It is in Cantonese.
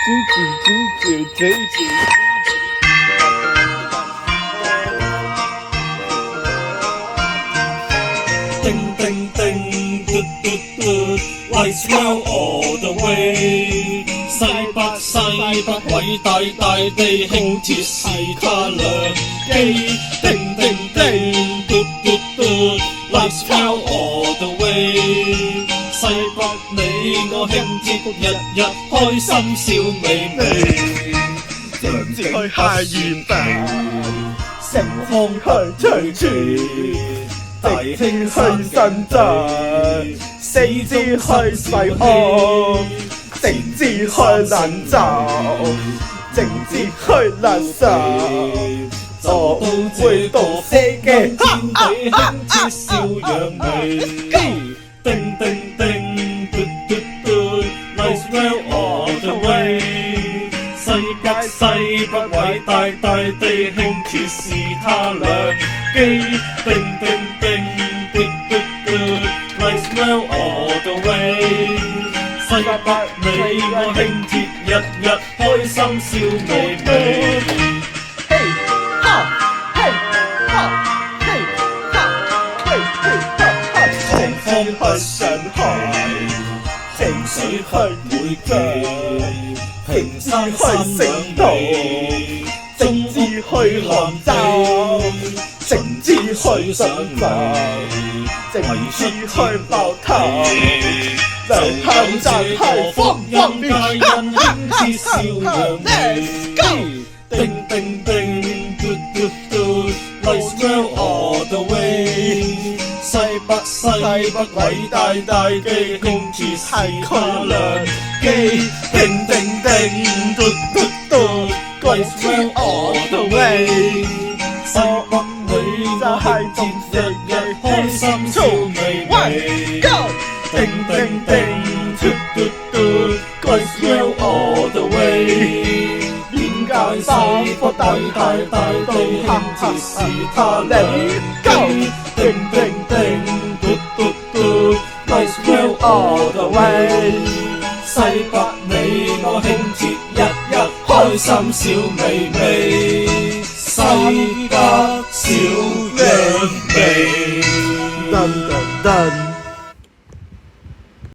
叮叮叮，嘟嘟嘟 ，Lights round all the way。西北偉大大地輕鐵是他良機。叮叮叮，嘟嘟嘟 ，Lights round all the way。西北你我輕鐵日日開心笑眯眯。政治去下鹽地，城鄉去隨處。直至去深圳，四至去西岸，直至去蘭州，直至去蘭州，走到這個福音天地，輕鐵笑揚眉。叮叮叮，嘟嘟嘟 ，Lights round all the way。西北偉大大地輕鐵是他良機。叮叮叮，嘟嘟嘟 ，Lights round all the way。西北你我輕鐵日日開心笑眯眯。嘿哈，嘿哈，嘿哈，嘿哈哈，情緒去上海，情緒去梅記，情緒去成都，政治去杭州，政治去上海，政治去茅台，兩口站去福音皆因輕鐵笑揚眉。叮叮叮，嘟嘟嘟 ，Lights round all the way。西北偉大大地輕鐵是他良機。叮叮叮，嘟嘟嘟 ，Lights round all the way。西北你就係節日日開心笑眯眯。叮叮叮，嘟嘟嘟 ，Lights round all the way。點解西北偉大大地輕鐵是他良機？叮叮叮，嘟嘟嘟 ，Lights round all the way。西北你我輕鐵日日開心笑眯眯。西北小羊眉。噔噔噔。